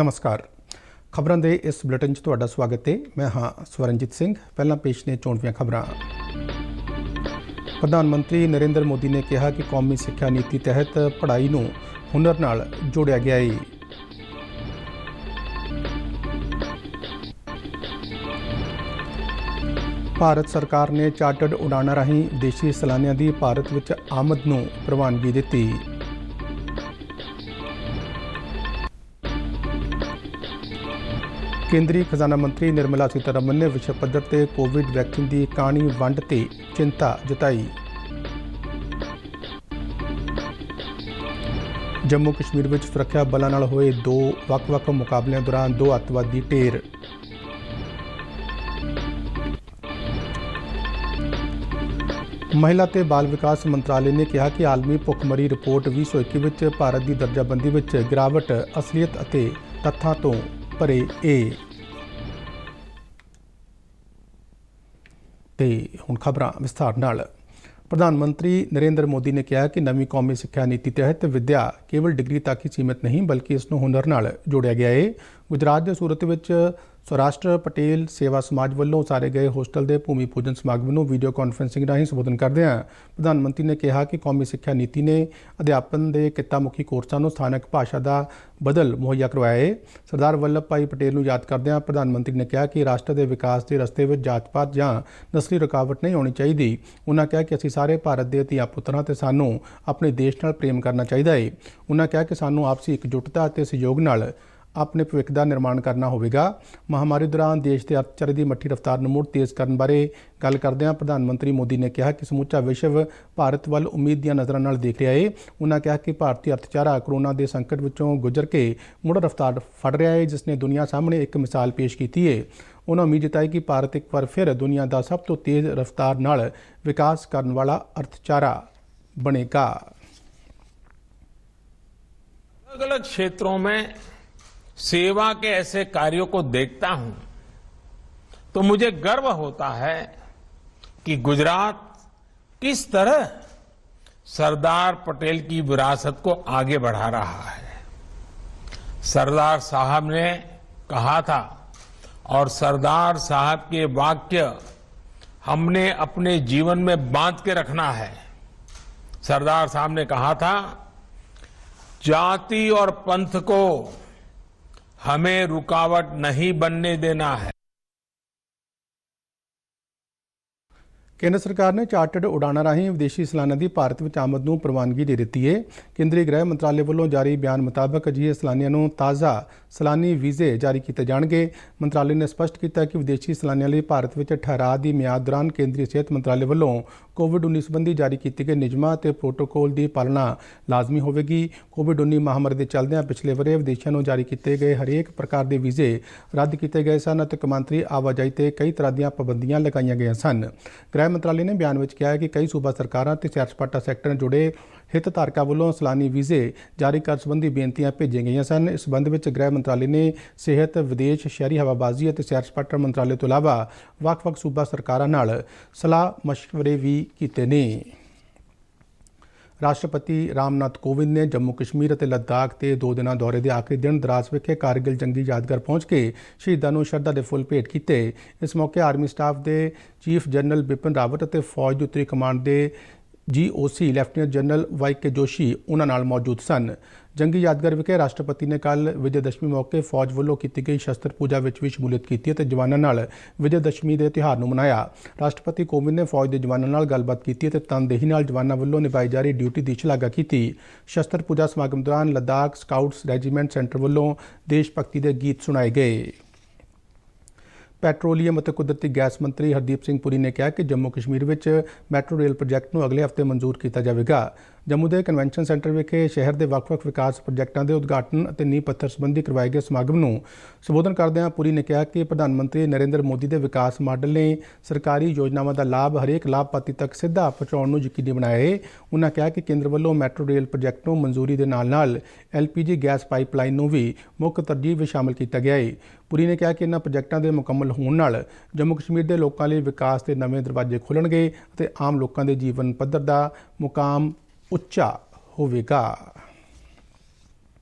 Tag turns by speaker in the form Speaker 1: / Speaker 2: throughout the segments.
Speaker 1: नमस्कार। खबरों के इस बुलेटिन च तुहाडा स्वागत है। मैं हाँ स्वरनजीत सिंह। पहला पेश ने चोणवीं खबरां। प्रधानमंत्री नरेंद्र मोदी ने कहा कि कौमी सिक्ख्या नीति तहत पढ़ाई नूं हुनर नाल जोड़िया गया है। भारत सरकार ने चार्टर्ड उड़ाणां राहीं विदेशी सैलानियां दी भारत विच आमद नूं प्रवानगी दित्ती। केंद्रीय खजाना मंत्री निर्मला सीतारमन ने विश्व पद्धर ते कोविड वैक्सीन की कहानी वंड ते चिंता जताई। जम्मू कश्मीर विच सुरक्षा बलों नाल होए दो वख-वख मुकाबलिਆਂ दौरान दो अतवादी ढेर। महिला ते बाल विकास मंत्रालय ने कहा कि आलमी भुखमरी रिपोर्ट 2021 विच भारत की दर्जाबंदी विच गिरावट असलीयत अते तत्थां तो परे ए। ते हुण खबरां विस्तार नाल। प्रधानमंत्री नरेंद्र मोदी ने कहा कि नवीं कौमी सिक्ख्या नीति तहत विद्या केवल डिग्री तक ही सीमित नहीं बल्कि इसनूं हुनर नाल जोड़िया गया है। गुजरात के सूरत विच सौराष्ट्र पटेल सेवा समाज वालों उसारे गए होस्टल के भूमि पूजन समागम में वीडियो कॉन्फ्रेंसिंग राਹੀਂ संबोधन करदਿਆਂ प्रधानमंत्री ने कहा कि कौमी सिक्ख्या नीति ने अध्यापन के किता मुखी कोर्सां नूं स्थानक भाषा का बदल मुहैया करवाया है। सरदार वल्लभ भाई पटेल नूं याद करदਿਆਂ प्रधानमंत्री ने कहा कि राष्ट्र के विकास के रस्ते में जात पात जां नस्ली रुकावट नहीं आनी चाहिए। उन्होंने कहा कि असीं सारे भारत के धीआं पुत्रां ते सानूं अपने देश नाल प्रेम करना चाहिए है। उन्होंने कहा कि सानूं आपसी एकजुटता ते सहयोग नाल अपने भविख का निर्माण करना होगा। महामारी दौरान देश के अर्थचारे की मट्ठी रफ्तार मुड़ तेज़ करने बारे गल करदਿਆਂ प्रधानमंत्री मोदी ने कहा कि समूचा विश्व भारत वाल उम्मीद दी नज़रां नाल देख रहा है। उन्होंने कहा कि भारतीय अर्थचारा कोरोना के संकट विचों गुजर के मुड़ रफ्तार फड़ रहा है, जिसने दुनिया सामने एक मिसाल पेश की है। उन्होंने उम्मीद जताई कि भारत एक बार फिर दुनिया का सब तो तेज़ रफ्तार नाल विकास करने वाला अर्थचारा बनेगा।
Speaker 2: अलग अलग क्षेत्रों में सेवा के ऐसे कार्यों को देखता हूं तो मुझे गर्व होता है कि गुजरात किस तरह सरदार पटेल की विरासत को आगे बढ़ा रहा है। सरदार साहब ने कहा था और सरदार साहब के वाक्य हमने अपने जीवन में बांध के रखना है। सरदार साहब ने कहा था, जाति और पंथ को हमें रुकावट नहीं बनने देना है।
Speaker 1: केंद्र सरकार ने चार्टर्ड उड़ाणां राहीं विदेशी सैलानियां दी भारत विच आमद नूं प्रवानगी दे दित्ती है। केंद्रीय गृह मंत्रालय वालों जारी बयान मुताबक अजिहे सैलानियां नूं ताज़ा सैलानी वीज़े जारी किए जाणगे। मंत्रालय ने स्पष्ट किया कि विदेशी सैलानियां लई भारत विच ठहराव की मियाद दौरान केंद्रीय सेहत मंत्रालय वालों कोविड-19 संबंधी जारी किए गए नियमां ते प्रोटोकॉल की पालना लाजमी होवेगी। कोविड-19 महामारी के चलदਿਆਂ पिछले वरे विदेशियों नूं जारी किए गए हरेक प्रकार के वीज़े रद्द किए गए सन और कौमांतरी आवाजाही ते कई तरह दी पाबंदियां लगाईਆਂ गईਆਂ सन। गृह मंत्रालय ने बयान में कहा है कि कई सूबा सरकारां ते सैर सपाटा सैक्टर जुड़े हितधारकों वालों सैलानी वीज़े जारी कर संबंधी बेनतियां भेजीਆਂ गईਆਂ सन। इस संबंध में गृह मंत्रालय ने सेहत, विदेश, शहरी हवाबाजी और सैर सपाटा मंत्रालय तो इलावा ਵੱਖ-ਵੱਖ सूबा सरकारां नाल सलाह मशवरे भी किए ने। राष्ट्रपति रामनाथ कोविंद ने जम्मू कश्मीर और लद्दाख के 2 दिना दौरे के आखिरी दिन द्रास विखे कारगिल जंगी यादगार पहुँच के शहीदों को श्रद्धा के फुल भेंट किए। इस मौके आर्मी स्टाफ के चीफ जनरल बिपिन रावत और फौज की उत्तरी कमांड के GOC lieutenant general YK Joshi उन्हां नाल मौजूद सन। जंगी यादगार विखे राष्ट्रपति ने कल विजयदशमी मौके फौज वालों की गई शस्त्र पूजा में भी शमूलियत की और जवानों नाल विजयदशमी के त्यौहार नूं मनाया। राष्ट्रपति कोविंद ने फौज के जवानों नाल गलबात की और तनदेही नाल जवानों वालों निभाई जा रही ड्यूटी की शलाघा की। शस्त्र पूजा समागम दौरान लद्दाख स्काउट्स रैजीमेंट सेंटर वालों देश भगती के गीत सुनाए गए। ਪੈਟਰੋਲੀਅਮ ਅਤੇ ਕੁਦਰਤੀ ਗੈਸ ਮੰਤਰੀ ਹਰਦੀਪ ਸਿੰਘ ਪੁਰੀ ਨੇ ਕਿਹਾ ਕਿ ਜੰਮੂ ਕਸ਼ਮੀਰ ਵਿੱਚ ਮੈਟਰੋ ਰੇਲ ਪ੍ਰੋਜੈਕਟ ਨੂੰ ਅਗਲੇ ਹਫ਼ਤੇ ਮਨਜ਼ੂਰ ਕੀਤਾ ਜਾਵੇਗਾ। ਜੰਮੂ ਦੇ ਕਨਵੈਨਸ਼ਨ ਸੈਂਟਰ ਵਿਖੇ ਸ਼ਹਿਰ ਦੇ ਵੱਖ-ਵੱਖ ਵਿਕਾਸ ਪ੍ਰੋਜੈਕਟਾਂ ਦੇ ਉਦਘਾਟਨ ਅਤੇ ਨੀਂਹ ਪੱਥਰ ਸੰਬੰਧੀ ਕਰਵਾਏ ਗਏ ਸਮਾਗਮ ਨੂੰ ਸੰਬੋਧਨ ਕਰਦਿਆਂ ਪੁਰੀ ਨੇ ਕਿਹਾ ਕਿ ਪ੍ਰਧਾਨ ਮੰਤਰੀ ਨਰਿੰਦਰ ਮੋਦੀ ਦੇ ਵਿਕਾਸ ਮਾਡਲ ਨੇ ਸਰਕਾਰੀ ਯੋਜਨਾਵਾਂ ਦਾ ਲਾਭ ਹਰੇਕ ਲਾਭਪਾਤਰੀ ਤੱਕ ਸਿੱਧਾ ਪਹੁੰਚਾਉਣ ਨੂੰ ਯਕੀਨੀ ਬਣਾਇਆ ਹੈ। ਉਨ੍ਹਾਂ ਕਿਹਾ ਕਿ ਕੇਂਦਰ ਵੱਲੋਂ ਮੈਟਰੋ ਰੇਲ ਪ੍ਰੋਜੈਕਟ ਨੂੰ ਮਨਜ਼ੂਰੀ ਦੇ ਨਾਲ-ਨਾਲ LPG ਗੈਸ ਪਾਈਪਲਾਈਨ ਨੂੰ ਵੀ ਮੁੱਖ ਤਰਜੀਹ ਵਿੱਚ ਸ਼ਾਮਲ ਕੀਤਾ ਗਿਆ ਹੈ। पुरी ने कहा कि इन्हां प्रोजैक्टां दे मुकम्मल होण नाल जम्मू कश्मीर के लोगों लिए विकास के नवे दरवाजे खुलणगे ते आम लोगों के जीवन पद्धर का मुकाम उच्चा होवेगा।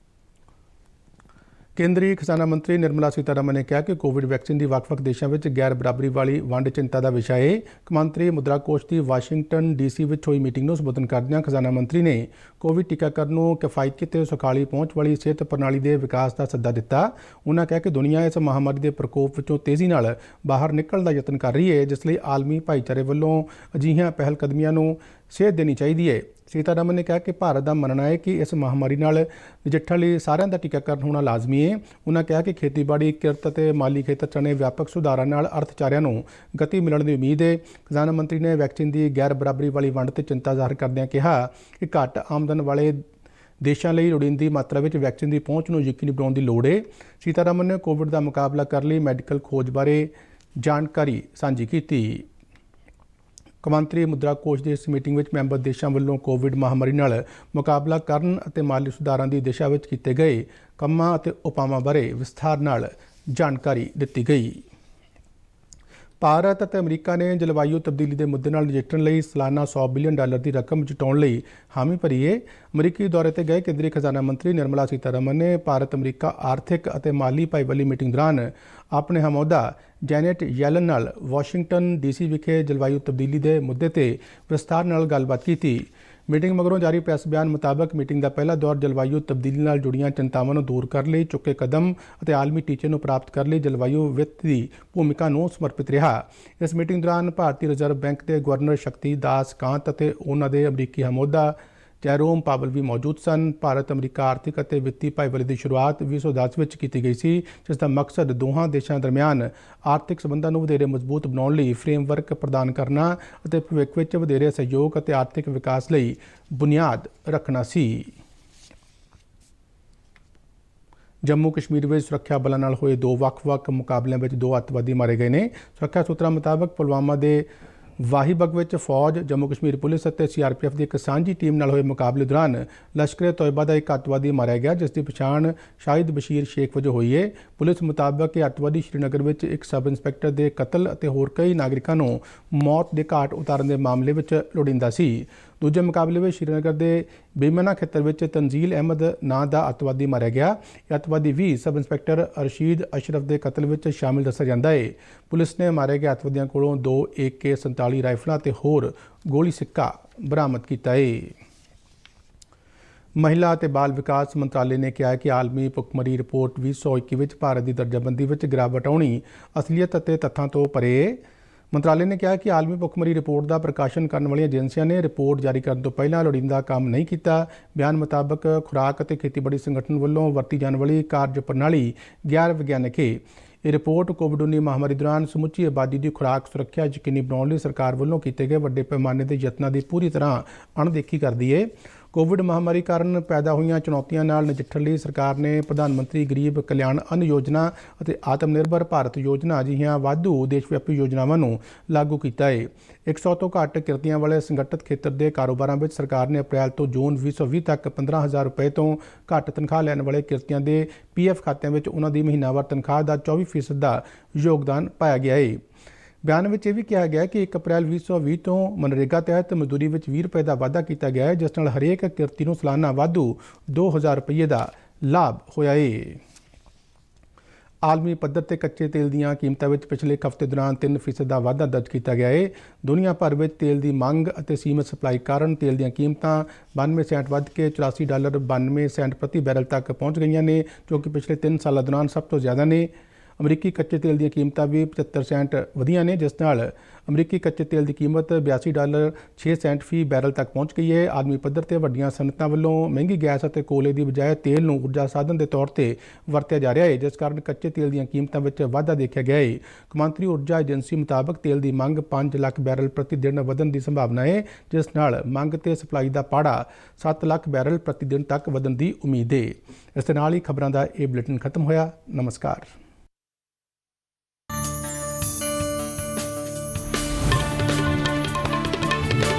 Speaker 1: ਕੇਂਦਰੀ ਖਜ਼ਾਨਾ ਮੰਤਰੀ ਨਿਰਮਲਾ ਸੀਤਾਰਮਨ ਨੇ ਕਿਹਾ ਕਿ ਕੋਵਿਡ ਵੈਕਸੀਨ ਦੀ ਵੱਖ-ਵੱਖ ਦੇਸ਼ਾਂ ਵਿੱਚ ਗੈਰ ਬਰਾਬਰੀ ਵਾਲੀ ਵੰਡ ਚਿੰਤਾ ਦਾ ਵਿਸ਼ਾ ਹੈ। ਕੌਮਾਂਤਰੀ ਮੁਦਰਾ ਕੋਸ਼ ਦੀ ਵਾਸ਼ਿੰਗਟਨ ਡੀਸੀ ਵਿੱਚ ਹੋਈ ਮੀਟਿੰਗ ਨੂੰ ਸੰਬੋਧਨ ਕਰਦਿਆਂ ਖਜ਼ਾਨਾ ਮੰਤਰੀ ਨੇ ਕੋਵਿਡ ਟੀਕਾਕਰਨ ਨੂੰ ਕਿਫਾਇਤੀ ਤੇ ਸੁਖਾਲੀ ਪਹੁੰਚ ਵਾਲੀ ਸਿਹਤ ਪ੍ਰਣਾਲੀ ਦੇ ਵਿਕਾਸ ਦਾ ਸੱਦਾ ਦਿੱਤਾ। ਉਨ੍ਹਾਂ ਕਿਹਾ ਕਿ ਦੁਨੀਆ ਇਸ ਮਹਾਮਾਰੀ ਦੇ ਪ੍ਰਕੋਪ ਵਿੱਚੋਂ ਤੇਜ਼ੀ ਨਾਲ ਬਾਹਰ ਨਿਕਲਣ ਦਾ ਯਤਨ ਕਰ ਰਹੀ ਹੈ, ਜਿਸ ਲਈ ਆਲਮੀ ਭਾਈਚਾਰੇ ਵੱਲੋਂ ਅਜਿਹੀਆਂ ਪਹਿਲ ਕਦਮੀਆਂ ਨੂੰ ਸੇਧ ਦੇਣੀ ਚਾਹੀਦੀ ਹੈ। ਸੀਤਾਰਮਨ ਨੇ ਕਿਹਾ ਕਿ ਭਾਰਤ ਦਾ ਮੰਨਣਾ ਹੈ ਕਿ ਇਸ ਮਹਾਮਾਰੀ ਨਾਲ ਨਜਿੱਠਣ ਲਈ ਸਾਰਿਆਂ ਦਾ ਟੀਕਾਕਰਨ ਹੋਣਾ ਲਾਜ਼ਮੀ ਹੈ। ਉਨ੍ਹਾਂ ਕਿਹਾ ਕਿ ਖੇਤੀਬਾੜੀ, ਕਿਰਤ ਅਤੇ ਮਾਲੀ ਖੇਤਰ 'ਚ ਨੇ ਵਿਆਪਕ ਸੁਧਾਰਾਂ ਨਾਲ ਅਰਥਚਾਰਿਆਂ ਨੂੰ ਗਤੀ ਮਿਲਣ ਦੀ ਉਮੀਦ ਹੈ। ਖਜ਼ਾਨਾ ਮੰਤਰੀ ਨੇ ਵੈਕਸੀਨ ਦੀ ਗੈਰ ਬਰਾਬਰੀ ਵਾਲੀ ਵੰਡ 'ਤੇ ਚਿੰਤਾ ਜ਼ਾਹਰ ਕਰਦਿਆਂ ਕਿਹਾ ਕਿ ਘੱਟ ਆਮਦਨ ਵਾਲੇ ਦੇਸ਼ਾਂ ਲਈ ਲੋੜੀਂਦੀ ਮਾਤਰਾ ਵਿੱਚ ਵੈਕਸੀਨ ਦੀ ਪਹੁੰਚ ਨੂੰ ਯਕੀਨੀ ਬਣਾਉਣ ਦੀ ਲੋੜ ਹੈ। ਸੀਤਾਰਮਨ ਨੇ ਕੋਵਿਡ ਦਾ ਮੁਕਾਬਲਾ ਕਰਨ ਲਈ ਮੈਡੀਕਲ ਖੋਜ ਬਾਰੇ ਜਾਣਕਾਰੀ ਸਾਂਝੀ ਕੀਤੀ। ਕੌਮਾਂਤਰੀ ਮੁਦਰਾ ਕੋਸ਼ ਦੀ ਇਸ ਮੀਟਿੰਗ ਵਿੱਚ ਮੈਂਬਰ ਦੇਸ਼ਾਂ ਵੱਲੋਂ ਕੋਵਿਡ ਮਹਾਮਾਰੀ ਨਾਲ ਮੁਕਾਬਲਾ ਕਰਨ ਅਤੇ ਮਾਲੀ ਸੁਧਾਰਾਂ ਦੀ ਦਿਸ਼ਾ ਵਿੱਚ ਕੀਤੇ ਗਏ ਕੰਮਾਂ ਅਤੇ ਉਪਾਵਾਂ ਬਾਰੇ ਵਿਸਥਾਰ ਨਾਲ ਜਾਣਕਾਰੀ ਦਿੱਤੀ ਗਈ। ਭਾਰਤ ਅਤੇ ਅਮਰੀਕਾ ਨੇ ਜਲਵਾਯੂ ਤਬਦੀਲੀ ਦੇ ਮੁੱਦੇ ਨਾਲ ਨਜਿੱਠਣ ਲਈ ਸਾਲਾਨਾ $100 ਬਿਲੀਅਨ ਦੀ ਰਕਮ ਜੁਟਾਉਣ ਲਈ ਹਾਮੀ ਭਰੀ ਹੈ। ਅਮਰੀਕੀ ਦੌਰੇ ਤੇ ਗਏ ਕੇਂਦਰੀ ਖਜ਼ਾਨਾ ਮੰਤਰੀ ਨਿਰਮਲਾ ਸੀਤਾਰਮਨ ਨੇ ਭਾਰਤ ਅਮਰੀਕਾ ਆਰਥਿਕ ਅਤੇ ਮਾਲੀ ਭਾਈਵਾਲੀ ਮੀਟਿੰਗ ਦੌਰਾਨ ਆਪਣੇ ਹਮਅਹੁਦਾ ਜੈਨੇਟ ਯੈਲਨ ਨਾਲ ਵਾਸ਼ਿੰਗਟਨ ਡੀਸੀ ਵਿਖੇ ਜਲਵਾਯੂ ਤਬਦੀਲੀ ਦੇ ਮੁੱਦੇ ਤੇ ਵਿਸਥਾਰ ਨਾਲ ਗੱਲਬਾਤ ਕੀਤੀ। ਮੀਟਿੰਗ ਮਗਰੋਂ ਜਾਰੀ ਪ੍ਰੈਸ ਬਿਆਨ ਮੁਤਾਬਕ ਮੀਟਿੰਗ ਦਾ ਪਹਿਲਾ ਦੌਰ ਜਲਵਾਯੂ ਤਬਦੀਲੀ ਨਾਲ ਜੁੜੀਆਂ ਚਿੰਤਾਵਾਂ ਨੂੰ ਦੂਰ ਕਰਨ ਲਈ ਚੁੱਕੇ ਕਦਮ ਅਤੇ ਆਲਮੀ ਟੀਚੇ ਨੂੰ ਪ੍ਰਾਪਤ ਕਰਨ ਲਈ ਜਲਵਾਯੂ ਵਿੱਤ ਦੀ ਭੂਮਿਕਾ ਨੂੰ ਸਮਰਪਿਤ ਰਿਹਾ। ਇਸ ਮੀਟਿੰਗ ਦੌਰਾਨ ਭਾਰਤੀ ਰਿਜ਼ਰਵ ਬੈਂਕ ਦੇ ਗਵਰਨਰ ਸ਼ਕਤੀ ਦਾਸ ਕਾਂਤ ਅਤੇ ਉਹਨਾਂ ਦੇ ਅਮਰੀਕੀ ਹਮਅਹੁਦਾ ਜੈਰੋਮ ਪਾਵਲ ਵੀ ਮੌਜੂਦ ਸਨ। ਭਾਰਤ ਅਮਰੀਕਾ ਆਰਥਿਕ ਅਤੇ ਵਿੱਤੀ ਭਾਈਵਾਲੀ ਦੀ ਸ਼ੁਰੂਆਤ 2010 ਵਿੱਚ ਕੀਤੀ ਗਈ ਸੀ, ਜਿਸ ਦਾ ਮਕਸਦ ਦੋਹਾਂ ਦੇਸ਼ਾਂ ਦਰਮਿਆਨ ਆਰਥਿਕ ਸਬੰਧਾਂ ਨੂੰ ਵਧੇਰੇ ਮਜ਼ਬੂਤ ਬਣਾਉਣ ਲਈ ਫਰੇਮਵਰਕ ਪ੍ਰਦਾਨ ਕਰਨਾ ਅਤੇ ਭਵਿੱਖ ਵਿੱਚ ਵਧੇਰੇ ਸਹਿਯੋਗ ਅਤੇ ਆਰਥਿਕ ਵਿਕਾਸ ਲਈ ਬੁਨਿਆਦ ਰੱਖਣਾ ਸੀ। ਜੰਮੂ ਕਸ਼ਮੀਰ ਵਿੱਚ ਸੁਰੱਖਿਆ ਬਲਾਂ ਨਾਲ ਹੋਏ 2 ਵੱਖ-ਵੱਖ ਮੁਕਾਬਲਿਆਂ ਵਿੱਚ 2 ਅੱਤਵਾਦੀ ਮਾਰੇ ਗਏ ਨੇ। ਸੁਰੱਖਿਆ ਸੂਤਰਾਂ ਮੁਤਾਬਕ ਪੁਲਵਾਮਾ ਦੇ ਵਾਹੀਬਗ ਵਿੱਚ ਫੌਜ, ਜੰਮੂ ਕਸ਼ਮੀਰ ਪੁਲਿਸ ਅਤੇ CRPF ਦੀ ਇੱਕ ਸਾਂਝੀ ਟੀਮ ਨਾਲ ਹੋਏ ਮੁਕਾਬਲੇ ਦੌਰਾਨ ਲਸ਼ਕਰ-ਏ-ਤੋਇਬਾ ਦਾ ਇੱਕ ਅੱਤਵਾਦੀ ਮਾਰਿਆ ਗਿਆ, ਜਿਸ ਦੀ ਪਛਾਣ ਸ਼ਾਹਿਦ ਬਸ਼ੀਰ ਸ਼ੇਖ ਵਜੋਂ ਹੋਈ ਹੈ। ਪੁਲਿਸ ਮੁਤਾਬਕ ਇਹ ਅੱਤਵਾਦੀ ਸ਼੍ਰੀਨਗਰ ਵਿੱਚ ਇੱਕ ਸਬ ਇੰਸਪੈਕਟਰ ਦੇ ਕਤਲ ਅਤੇ ਹੋਰ ਕਈ ਨਾਗਰਿਕਾਂ ਨੂੰ ਮੌਤ ਦੇ ਘਾਟ ਉਤਾਰਨ ਦੇ ਮਾਮਲੇ ਵਿੱਚ ਲੋੜੀਂਦਾ ਸੀ। ਦੂਜੇ ਮੁਕਾਬਲੇ ਵਿੱਚ ਸ਼੍ਰੀਨਗਰ ਦੇ ਬੇਮਨਾ ਖੇਤਰ ਵਿੱਚ ਤਨਜ਼ੀਲ ਅਹਿਮਦ ਨਾਂ ਦਾ ਅੱਤਵਾਦੀ ਮਾਰਿਆ ਗਿਆ। ਇਹ ਅੱਤਵਾਦੀ ਵੀ ਸਬ ਇੰਸਪੈਕਟਰ ਅਰਸ਼ੀਦ ਅਸ਼ਰਫ ਦੇ ਕਤਲ ਵਿੱਚ ਸ਼ਾਮਿਲ ਦੱਸਿਆ ਜਾਂਦਾ ਹੈ। ਪੁਲਿਸ ਨੇ ਮਾਰੇ ਗਏ ਅੱਤਵਾਦੀਆਂ ਕੋਲੋਂ 2 AK-47 ਰਾਈਫਲਾਂ ਅਤੇ ਹੋਰ ਗੋਲੀ ਸਿੱਕਾ ਬਰਾਮਦ ਕੀਤਾ ਹੈ। ਮਹਿਲਾ ਅਤੇ ਬਾਲ ਵਿਕਾਸ ਮੰਤਰਾਲੇ ਨੇ ਕਿਹਾ ਹੈ ਕਿ ਆਲਮੀ ਭੁੱਖਮਰੀ ਰਿਪੋਰਟ 2021 ਵਿੱਚ ਭਾਰਤ ਦੀ ਦਰਜਾਬੰਦੀ ਵਿੱਚ ਗਿਰਾਵਟ ਆਉਣੀ ਅਸਲੀਅਤ ਅਤੇ ਤੱਥਾਂ ਤੋਂ ਪਰੇ ਹੈ। ਮੰਤਰਾਲੇ ਨੇ ਕਿਹਾ ਕਿ ਆਲਮੀ ਭੁੱਖਮਰੀ ਰਿਪੋਰਟ ਦਾ ਪ੍ਰਕਾਸ਼ਨ ਕਰਨ ਵਾਲੀਆਂ ਏਜੰਸੀਆਂ ਨੇ ਰਿਪੋਰਟ ਜਾਰੀ ਕਰਨ ਤੋਂ ਪਹਿਲਾਂ ਲੋੜੀਂਦਾ ਕੰਮ ਨਹੀਂ ਕੀਤਾ। ਬਿਆਨ ਮੁਤਾਬਕ ਖੁਰਾਕ ਅਤੇ ਖੇਤੀਬਾੜੀ ਸੰਗਠਨ ਵੱਲੋਂ ਵਰਤੀ ਜਾਣ ਵਾਲੀ ਕਾਰਜ ਪ੍ਰਣਾਲੀ ਗੈਰ ਵਿਗਿਆਨਕ ਹੈ। ਇਹ ਰਿਪੋਰਟ ਕੋਵਿਡ-19 ਮਹਾਮਾਰੀ ਦੌਰਾਨ ਸਮੁੱਚੀ ਆਬਾਦੀ ਦੀ ਖੁਰਾਕ ਸੁਰੱਖਿਆ ਯਕੀਨੀ ਬਣਾਉਣ ਲਈ ਸਰਕਾਰ ਵੱਲੋਂ ਕੀਤੇ ਗਏ ਵੱਡੇ ਪੈਮਾਨੇ ਦੇ ਯਤਨਾਂ ਦੀ ਪੂਰੀ ਤਰ੍ਹਾਂ ਅਣਦੇਖੀ ਕਰਦੀ ਹੈ। ਕੋਵਿਡ ਮਹਾਮਾਰੀ ਕਾਰਨ ਪੈਦਾ ਹੋਈਆਂ ਚੁਣੌਤੀਆਂ ਨਾਲ ਨਜਿੱਠਣ ਲਈ ਸਰਕਾਰ ਨੇ ਪ੍ਰਧਾਨ ਮੰਤਰੀ ਗਰੀਬ ਕਲਿਆਣ ਅੰਨ ਯੋਜਨਾ ਅਤੇ ਆਤਮ ਨਿਰਭਰ ਭਾਰਤ ਯੋਜਨਾ ਅਜਿਹੀਆਂ ਵਾਧੂ ਦੇਸ਼ ਵਿਆਪੀ ਯੋਜਨਾਵਾਂ ਨੂੰ ਲਾਗੂ ਕੀਤਾ ਹੈ। 100 ਤੋਂ ਘੱਟ ਕਿਰਤੀਆਂ ਵਾਲੇ ਸੰਗਠਿਤ ਖੇਤਰ ਦੇ ਕਾਰੋਬਾਰਾਂ ਵਿੱਚ ਸਰਕਾਰ ਨੇ ਅਪ੍ਰੈਲ ਤੋਂ ਜੂਨ 2020 ਤੱਕ 15,000 ਰੁਪਏ ਤੋਂ ਘੱਟ ਤਨਖਾਹ ਲੈਣ ਵਾਲੇ ਕਿਰਤੀਆਂ ਦੇ PF ਖਾਤਿਆਂ ਵਿੱਚ ਉਹਨਾਂ ਦੀ ਮਹੀਨਾਵਾਰ ਤਨਖਾਹ ਦਾ 24% ਦਾ ਯੋਗਦਾਨ ਪਾਇਆ ਗਿਆ ਹੈ। ਬਿਆਨ ਵਿੱਚ ਇਹ ਵੀ ਕਿਹਾ ਗਿਆ ਕਿ 1 ਅਪ੍ਰੈਲ 2020 ਤੋਂ ਮਨਰੇਗਾ ਤਹਿਤ ਮਜ਼ਦੂਰੀ ਵਿੱਚ 20 ਰੁਪਏ ਦਾ ਵਾਧਾ ਕੀਤਾ ਗਿਆ ਹੈ, ਜਿਸ ਨਾਲ ਹਰੇਕ ਕਿਰਤੀ ਨੂੰ ਸਾਲਾਨਾ ਵਾਧੂ 2,000 ਰੁਪਏ ਦਾ ਲਾਭ ਹੋਇਆ ਹੈ। ਆਲਮੀ ਪੱਧਰ ਤੇ ਕੱਚੇ ਤੇਲ ਦੀਆਂ ਕੀਮਤਾਂ ਵਿੱਚ ਪਿਛਲੇ ਇੱਕ ਹਫ਼ਤੇ ਦੌਰਾਨ 3% ਦਾ ਵਾਧਾ ਦਰਜ ਕੀਤਾ ਗਿਆ ਹੈ। ਦੁਨੀਆ ਭਰ ਵਿੱਚ ਤੇਲ ਦੀ ਮੰਗ ਅਤੇ ਸੀਮਤ ਸਪਲਾਈ ਕਾਰਨ ਤੇਲ ਦੀਆਂ ਕੀਮਤਾਂ 92 ਸੈਂਟ ਵੱਧ ਕੇ $84.92 ਪ੍ਰਤੀ ਬੈਰਲ ਤੱਕ ਪਹੁੰਚ ਗਈਆਂ ਨੇ, ਜੋ ਕਿ ਪਿਛਲੇ 3 ਸਾਲਾਂ ਦੌਰਾਨ ਸਭ ਤੋਂ ਜ਼ਿਆਦਾ ਨੇ। ਅਮਰੀਕੀ ਕੱਚੇ ਤੇਲ ਦੀਆਂ ਕੀਮਤਾਂ ਵੀ 75 ਸੈਂਟ ਵਧੀਆਂ ਨੇ, ਜਿਸ ਨਾਲ ਅਮਰੀਕੀ ਕੱਚੇ ਤੇਲ ਦੀ ਕੀਮਤ $82.06 ਫੀ ਬੈਰਲ ਤੱਕ ਪਹੁੰਚ ਗਈ ਹੈ। ਆਲਮੀ ਪੱਧਰ ਤੇ ਵੱਡੀਆਂ ਸਨਅਤਾਂ ਵੱਲੋਂ ਮਹਿੰਗੀ ਗੈਸ ਅਤੇ ਕੋਲੇ ਦੀ ਬਜਾਏ ਤੇਲ ਨੂੰ ਊਰਜਾ ਸਾਧਨ ਦੇ ਤੌਰ ਤੇ ਵਰਤਿਆ ਜਾ ਰਿਹਾ ਹੈ, ਜਿਸ ਕਾਰਨ ਕੱਚੇ ਤੇਲ ਦੀਆਂ ਕੀਮਤਾਂ ਵਿੱਚ ਵਾਧਾ ਦੇਖਿਆ ਗਿਆ ਹੈ। ਕੌਮਾਂਤਰੀ ਊਰਜਾ ਏਜੰਸੀ ਮੁਤਾਬਕ ਤੇਲ ਦੀ ਮੰਗ 5 ਲੱਖ ਬੈਰਲ ਪ੍ਰਤੀ ਦਿਨ ਵਧਣ ਦੀ ਸੰਭਾਵਨਾ ਹੈ, ਜਿਸ ਨਾਲ ਮੰਗ ਤੇ ਸਪਲਾਈ ਦਾ ਪਾੜਾ 7 ਲੱਖ ਬੈਰਲ ਪ੍ਰਤੀ ਦਿਨ ਤੱਕ ਵਧਣ ਦੀ ਉਮੀਦ ਹੈ। ਇਸ ਦੇ ਨਾਲ ਹੀ ਖਬਰਾਂ ਦਾ ਇਹ ਬੁਲੇਟਿਨ ਖਤਮ ਹੋਇਆ। ਨਮਸਕਾਰ।